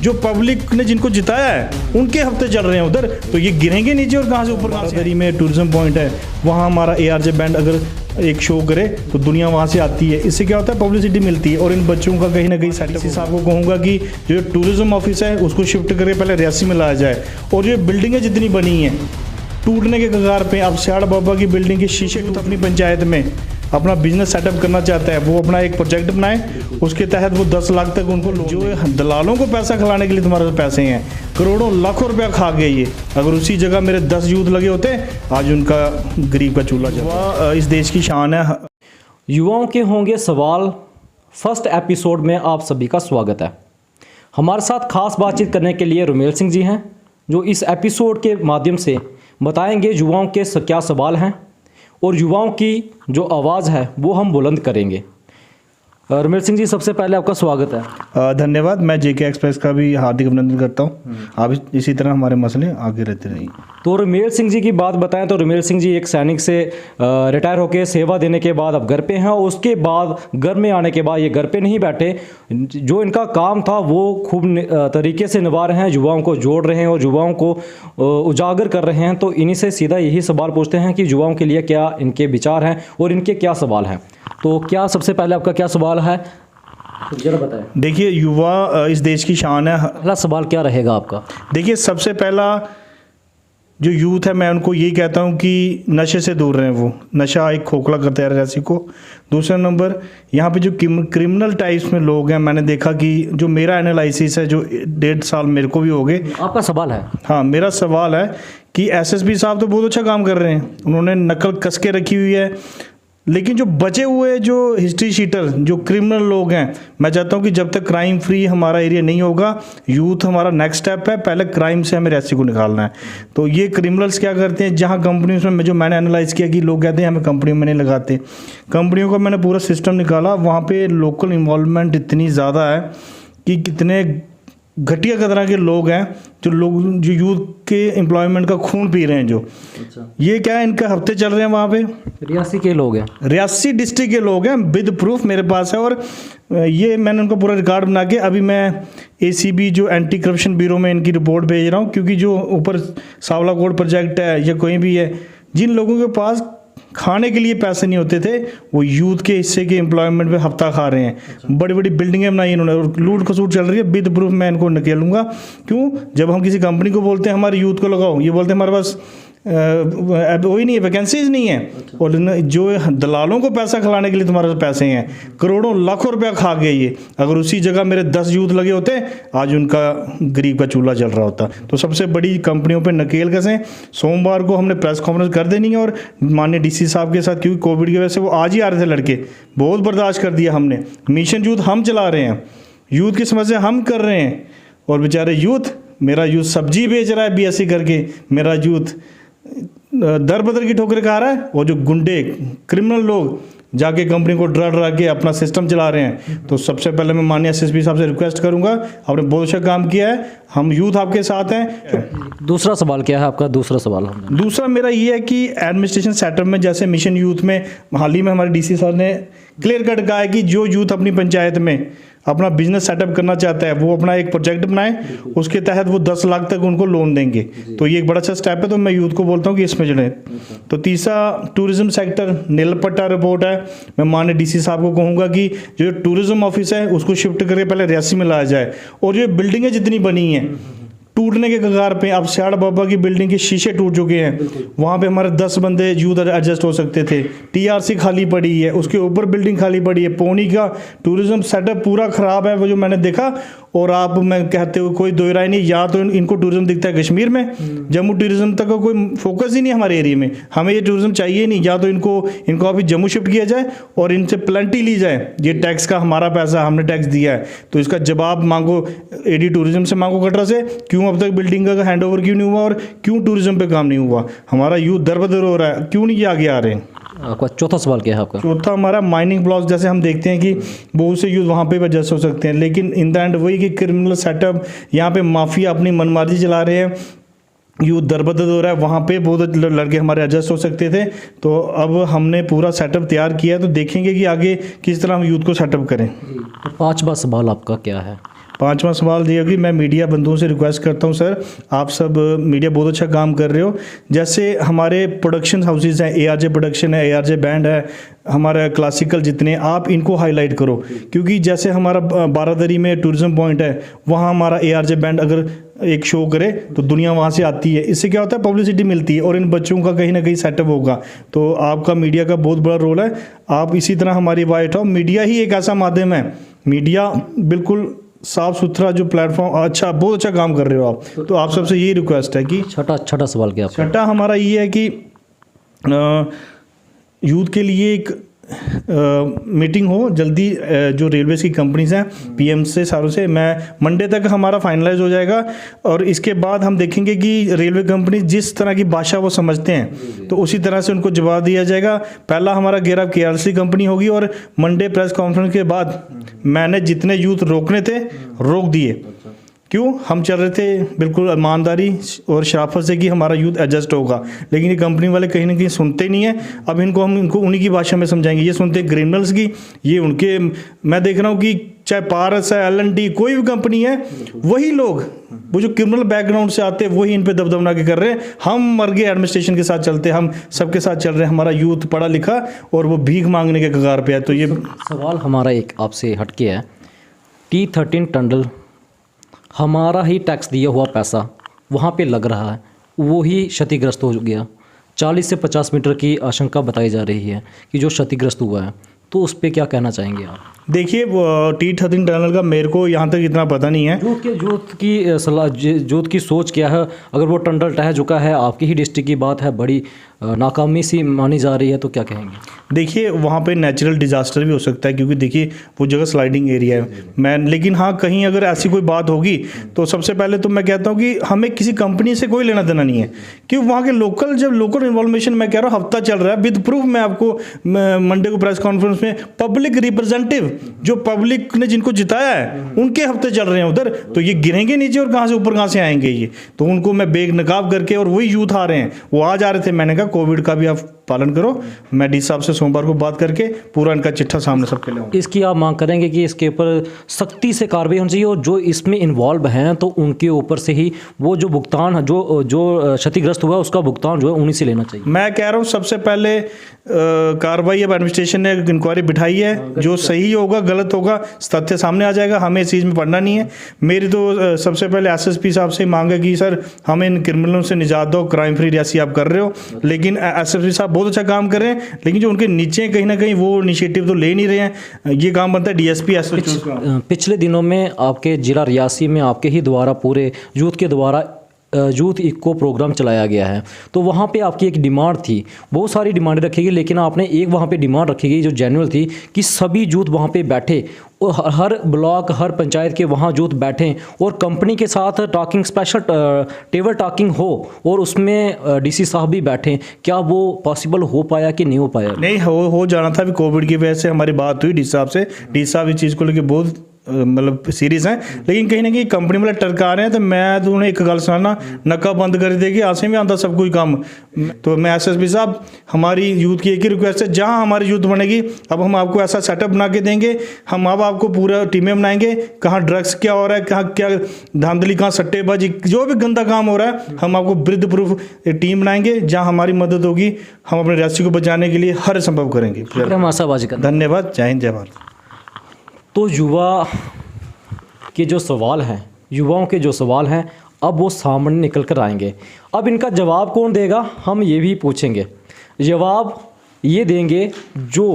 जो पब्लिक ने जिनको जिताया है उनके हफ्ते चल रहे हैं उधर, तो ये गिरेंगे नीचे और कहाँ से ऊपर। बारादरी में टूरिज्म पॉइंट है, वहाँ हमारा ARJ बैंड अगर एक शो करे तो दुनिया वहाँ से आती है। इससे क्या होता है, पब्लिसिटी मिलती है। और इन बच्चों का कहीं ना कहीं सेटअप, साहब को कहूँगा कि जो टूरिज्म ऑफिस है उसको शिफ्ट करके पहले रियासी में लाया जाए। और जो बिल्डिंगें जितनी बनी हैं टूटने के कगार पे, अब सियाड़ बाबा की बिल्डिंग के शीशे को अपनी पंचायत में अपना बिजनेस सेटअप करना चाहता है, वो अपना एक प्रोजेक्ट बनाए, उसके तहत वो 10 लाख तक उनको जो दलालों को पैसा खिलाने के लिए तुम्हारे पास पैसे हैं, करोड़ों लाखों रुपया खा गए ये। अगर उसी जगह मेरे 10 यूथ लगे होते आज उनका गरीब का चूल्हा जलता। इस देश की शान है। युवाओं के होंगे सवाल फर्स्ट एपिसोड में आप सभी का स्वागत है। हमारे साथ खास बातचीत करने के लिए रुमेल सिंह जी हैं, जो इस एपिसोड के माध्यम से बताएंगे युवाओं के क्या सवाल हैं और युवाओं की जो आवाज़ है वो हम बुलंद करेंगे। रुमेल सिंह जी, सबसे पहले आपका स्वागत है। धन्यवाद। मैं JK एक्सप्रेस का भी हार्दिक अभिनंदन करता हूँ। आप इसी तरह हमारे मसले आगे रहते रहेंगे। तो रुमेल सिंह जी की बात बताएं तो रुमेल सिंह जी एक सैनिक से रिटायर होकर सेवा देने के बाद अब घर पे हैं, और उसके बाद घर में आने के बाद ये घर पे नहीं बैठे, जो इनका काम था वो खूब तरीके से निभा रहे हैं, युवाओं को जोड़ रहे हैं और युवाओं को उजागर कर रहे हैं। तो इन्हीं से सीधा यही सवाल पूछते हैं कि युवाओं के लिए क्या इनके विचार हैं और इनके क्या सवाल हैं। तो क्या सबसे पहले आपका क्या सवाल है, जरा बताएं। देखिए, युवा इस देश की शान है। पहला सवाल क्या रहेगा आपका? देखिए, सबसे पहला जो यूथ है मैं उनको यही कहता हूँ कि नशे से दूर रहें। वो नशा एक खोखला करता है रियासी को। दूसरा नंबर, यहाँ पे जो क्रिमिनल टाइप्स में लोग हैं, मैंने देखा कि जो मेरा एनालिसिस है, जो 1.5 साल मेरे को भी हो गए। आपका सवाल है? हाँ, मेरा सवाल है कि SSP साहब तो बहुत अच्छा काम कर रहे हैं, उन्होंने नकल कस के रखी हुई है, लेकिन जो बचे हुए जो हिस्ट्री शीटर, जो क्रिमिनल लोग हैं, मैं चाहता हूं कि जब तक क्राइम फ्री हमारा एरिया नहीं होगा, यूथ हमारा नेक्स्ट स्टेप है, पहले क्राइम से हमें रियासी को निकालना है। तो ये क्रिमिनल्स क्या करते हैं, जहां कंपनियों में, जो मैंने एनालाइज किया कि लोग कहते हैं हमें कंपनियों में नहीं लगाते, कंपनियों का मैंने पूरा सिस्टम निकाला, वहाँ पर लोकल इन्वॉल्वमेंट इतनी ज़्यादा है कि कितने घटिया कतरा के लोग हैं, जो यूथ के एम्प्लॉयमेंट का खून पी रहे हैं। जो ये क्या है, इनके हफ्ते चल रहे हैं वहाँ पे। रियासी के लोग हैं, रियासी डिस्ट्रिक्ट के लोग हैं, विद प्रूफ मेरे पास है। और ये मैंने उनका पूरा रिकॉर्ड बना के अभी मैं ACB जो एंटी करप्शन ब्यूरो में इनकी रिपोर्ट भेज रहा हूँ, क्योंकि जो ऊपर सावला कोट प्रोजेक्ट है या कोई भी है, जिन लोगों के पास खाने के लिए पैसे नहीं होते थे, वो यूथ के हिस्से के एम्प्लॉयमेंट पे हफ्ता खा रहे हैं। बड़ी बड़ी बिल्डिंगें बनाई इन्होंने और लूट खसूट चल रही है। विद प्रूफ मैं इनको निकालूंगा। क्यों? जब हम किसी कंपनी को बोलते हैं हमारे यूथ को लगाओ, ये बोलते हैं हमारे पास वही नहीं है, वैकेंसीज नहीं है। और जो दलालों को पैसा खिलाने के लिए तुम्हारे पास पैसे हैं, करोड़ों लाखों रुपया खा गए ये। अगर उसी जगह मेरे 10 यूथ लगे होते आज उनका गरीब का चूल्हा जल रहा होता। तो सबसे बड़ी कंपनियों पे नकेल कसें। सोमवार को हमने प्रेस कॉन्फ्रेंस कर देनी है और माननीय DC साहब के साथ, क्योंकि कोविड की वजह से वो आज ही आ रहे थे लड़के, बहुत बर्दाश्त कर दिया हमने। मिशन यूथ हम चला रहे हैं, यूथ की समस्या हम कर रहे हैं, और बेचारे यूथ, मेरा यूथ सब्जी बेच रहा है BSc करके, मेरा यूथ दर बदर की ठोकरें खा रहा है, और जो गुंडे क्रिमिनल लोग जाके कंपनी को डरा के अपना सिस्टम चला रहे हैं। तो सबसे पहले मैं माननीय SSP साहब से रिक्वेस्ट करूंगा, आपने बहुत अच्छा काम किया है, हम यूथ आपके साथ हैं। दूसरा सवाल क्या है आपका? दूसरा सवाल दूसरा मेरा ये है कि एडमिनिस्ट्रेशन सेटअप में, जैसे मिशन यूथ में हाल ही में हमारे DC साहब ने क्लियर कट कहा है कि जो यूथ अपनी पंचायत में अपना बिजनेस सेटअप करना चाहता है, वो अपना एक प्रोजेक्ट बनाए, उसके तहत वो 10 लाख तक उनको लोन देंगे। तो ये एक बड़ा अच्छा स्टेप है। तो मैं यूथ को बोलता हूँ कि इसमें जुड़े। तो तीसरा, टूरिज्म सेक्टर नीलपट्टा रिपोर्ट है। मैं माननीय DC साहब को कहूँगा कि जो टूरिज्म ऑफिस है उसको शिफ्ट करके पहले रियासी में लाया जाए। और जो बिल्डिंगें जितनी बनी हैं टूटने के कगार पे, अब सियाड़ बाबा की बिल्डिंग के शीशे टूट चुके हैं, वहाँ पे हमारे 10 बंदे यूथ एडजस्ट हो सकते थे। TRC खाली पड़ी है, उसके ऊपर बिल्डिंग खाली पड़ी है। पौनी का टूरिज्म सेटअप पूरा ख़राब है, वो जो मैंने देखा। और आप, मैं कहते हुए कोई दो राय नहीं, या तो इनको टूरिज्म दिखता है कश्मीर में, जम्मू टूरिज्म तक का कोई फोकस ही नहीं हमारे एरिया में। हमें ये टूरिज्म चाहिए नहीं, या तो इनको अभी जम्मू शिफ्ट किया जाए और इनसे प्लेंटी ली जाए। ये टैक्स का हमारा पैसा, हमने टैक्स दिया है, तो इसका जवाब मांगो AD टूरिज्म से, मांगो कटरा से, क्यों अब तक बिल्डिंग का हैंड ओवर क्यों नहीं हुआ और क्यों टूरिज्म पे काम नहीं हुआ। हमारा यूथ दर बदर हो रहा है, क्यों नहीं ये आगे आ रहे हैं। आपका चौथा सवाल क्या है आपका? चौथा हमारा माइनिंग ब्लॉक, जैसे हम देखते हैं कि बहुत से यूथ वहाँ पे एडजस्ट हो सकते हैं, लेकिन इन द एंड वही कि क्रिमिनल सेटअप, यहाँ पे माफिया अपनी मनमार्जी चला रहे हैं, यूथ दरबदर हो रहा है। वहाँ पे बहुत लड़के हमारे एडजस्ट हो सकते थे। तो अब हमने पूरा सेटअप तैयार किया है, तो देखेंगे कि आगे किस तरह हम यूथ को सेटअप करें। तो पांचवा सवाल आपका क्या है? पांचवा सवाल ये है कि मैं मीडिया बंधुओं से रिक्वेस्ट करता हूं सर, आप सब मीडिया बहुत अच्छा काम कर रहे हो। जैसे हमारे प्रोडक्शन हाउसेज हैं, ARJ प्रोडक्शन है, ARJ बैंड है, हमारा क्लासिकल, जितने आप इनको हाईलाइट करो, क्योंकि जैसे हमारा बारादरी में टूरिज्म पॉइंट है, वहाँ हमारा ARJ बैंड अगर एक शो करे तो दुनिया वहाँ से आती है। इससे क्या होता है, पब्लिसिटी मिलती है और इन बच्चों का कहीं ना कहीं सेटअप होगा। तो आपका मीडिया का बहुत बड़ा रोल है, आप इसी तरह हमारी वाइट हो। मीडिया ही एक ऐसा माध्यम है, मीडिया बिल्कुल साफ सुथरा जो प्लेटफॉर्म, अच्छा, बहुत अच्छा काम कर रहे हो आप। तो आप सबसे यही रिक्वेस्ट है कि छठा सवाल क्या आपका? छठा हमारा ये है कि यूथ के लिए एक मीटिंग हो जल्दी, जो रेलवेज़ की कंपनीज हैं, PM से सारों से, मैं मंडे तक हमारा फाइनलाइज हो जाएगा। और इसके बाद हम देखेंगे कि रेलवे कंपनी जिस तरह की भाषा वो समझते हैं तो उसी तरह से उनको जवाब दिया जाएगा। पहला हमारा घेराव KRC कंपनी होगी और मंडे प्रेस कॉन्फ्रेंस के बाद मैंने जितने यूथ रोकने थे रोक दिए। क्यों? हम चल रहे थे बिल्कुल ईमानदारी और शराफत से कि हमारा यूथ एडजस्ट होगा, लेकिन ये कंपनी वाले कहीं ना कहीं सुनते नहीं है। अब हम इनको उन्हीं की भाषा में समझाएंगे। ये सुनते हैं क्रिमिनल्स की, ये उनके, मैं देख रहा हूँ कि चाहे पारस है, L&T, कोई भी कंपनी है, वही लोग वो जो क्रिमिनल बैकग्राउंड से आते हैं वही इन पे दबदबा के कर रहे हैं। हम मर गए एडमिनिस्ट्रेशन के साथ चलते, हम सबके साथ चल रहे हैं, हमारा यूथ पढ़ा लिखा और वो भीख मांगने के कगार पे है। तो ये सवाल हमारा एक आपसे हटके है, T13 टंडल हमारा ही टैक्स दिया हुआ पैसा वहाँ पे लग रहा है, वो ही क्षतिग्रस्त हो गया। 40 से 50 मीटर की आशंका बताई जा रही है कि जो क्षतिग्रस्त हुआ है, तो उस पर क्या कहना चाहेंगे आप? देखिए, T13 टनल का मेरे को यहाँ तक इतना पता नहीं है। यूथ की सोच क्या है? अगर वो टंडल टह चुका है, आपकी ही डिस्ट्रिक्ट की बात है, बड़ी नाकामी सी मानी जा रही है, तो क्या कहेंगे? देखिए, वहाँ पे नेचुरल डिजास्टर भी हो सकता है, क्योंकि देखिए वो जगह स्लाइडिंग एरिया है। लेकिन हाँ, कहीं अगर ऐसी कोई बात होगी तो सबसे पहले तो मैं कहता हूँ कि हमें किसी कंपनी से कोई लेना देना नहीं है, क्योंकि वहाँ के लोकल इन्वॉल्वेशन, मैं कह रहा हूँ हफ्ता चल रहा है, विद प्रूफ मैं आपको मंडे को प्रेस कॉन्फ्रेंस में, पब्लिक रिप्रेजेंटेटिव जो पब्लिक ने जिनको जिताया है उनके हफ्ते चल रहे हैं उधर। तो ये गिरेंगे नीचे और कहाँ से ऊपर, कहाँ से आएंगे ये? तो उनको मैं बेनकाब करके, और वही यूथ आ रहे हैं, वो आज आ रहे थे, मैंने कहा कोविड का भी आप पालन करो। मैं डी साहब से सोमवार को बात करके पूरा इनका चिट्ठा सामने सबके लिए। इसकी आप मांग करेंगे कि इसके ऊपर सख्ती से कार्रवाई होनी चाहिए, और जो इसमें इन्वॉल्व हैं तो उनके ऊपर से ही वो जो भुगतान, जो क्षतिग्रस्त हुआ उसका भुगतान जो है उन्हीं से लेना चाहिए। मैं कह रहा हूँ सबसे पहले कार्रवाई अब एडमिनिस्ट्रेशन ने इंक्वायरी बिठाई है, जो सही होगा गलत होगा तथ्य सामने आ जाएगा, हमें इस चीज़ में पढ़ना नहीं है। मेरी तो सबसे पहले SSP साहब से मांग है कि सर हमें इन क्रिमिनलों से निजात दो, क्राइम फ्री रियासी आप कर रहे हो, लेकिन SSP साहब बहुत अच्छा काम कर रहे हैं, लेकिन जो उनके नीचे कहीं ना कहीं वो इनिशिएटिव तो ले नहीं रहे हैं। ये काम बनता है DSP SHO का। पिछले दिनों में आपके जिला रियासी में आपके ही द्वारा पूरे यूथ के द्वारा यूथ इको प्रोग्राम चलाया गया है, तो वहाँ पे आपकी एक डिमांड थी, बहुत सारी डिमांडें रखी गई, लेकिन आपने एक वहाँ पे डिमांड रखी गई जो जेन्युइन थी कि सभी यूथ वहाँ पे बैठे, और हर ब्लॉक हर पंचायत के वहाँ यूथ बैठें और कंपनी के साथ टॉकिंग, स्पेशल टेबल टॉकिंग हो, और उसमें DC साहब भी बैठें। क्या वो पॉसिबल हो पाया कि नहीं हो पाया? नहीं, हो जाना था। अभी कोविड की वजह से हमारी बात हुई डी साहब से, डी साहब इस चीज़ को लेकर बहुत मतलब सीरियस हैं, लेकिन कहीं ना कहीं कंपनी वाले टरका रहे हैं। तो मैं तो उन्हें एक गल सुनाना, नक्का बंद कर देगी, आसे में आता सब कोई काम। तो मैं SSP साहब, हमारी यूथ की एक ही रिक्वेस्ट है, जहां हमारी यूथ बनेगी अब हम आपको ऐसा सेटअप बना के देंगे, हम अब आपको पूरा टीमें बनाएंगे, कहाँ ड्रग्स क्या हो रहा है, कहाँ क्या धांधली, कहाँ सट्टेबाजी, जो भी गंदा काम हो रहा है, हम आपको वृद्ध प्रूफ एक टीम बनाएंगे, जहाँ हमारी मदद होगी, हम अपने रियासी को बचाने के लिए हर संभव करेंगे। धन्यवाद। जय हिंद, जय भारत। तो युवा के जो सवाल हैं, युवाओं के जो सवाल हैं, अब वो सामने निकल कर आएंगे। अब इनका जवाब कौन देगा, हम ये भी पूछेंगे। जवाब ये देंगे जो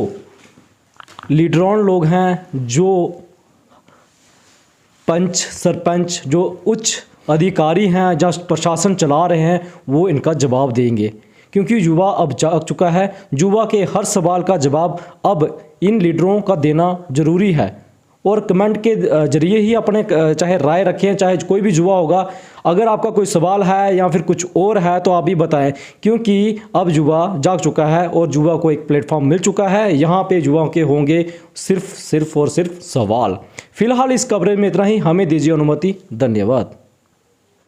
लीडरान लोग हैं, जो पंच सरपंच, जो उच्च अधिकारी हैं, जहाँ प्रशासन चला रहे हैं, वो इनका जवाब देंगे, क्योंकि युवा अब जाग चुका है। युवा के हर सवाल का जवाब अब इन लीडरों का देना ज़रूरी है, और कमेंट के जरिए ही अपने चाहे राय रखें, चाहे कोई भी युवा होगा, अगर आपका कोई सवाल है या फिर कुछ और है तो आप भी बताएं, क्योंकि अब युवा जाग चुका है और युवा को एक प्लेटफॉर्म मिल चुका है। यहाँ पे युवाओं के होंगे सिर्फ और सिर्फ सवाल। फिलहाल इस कवरेज में इतना ही, हमें दीजिए अनुमति। धन्यवाद।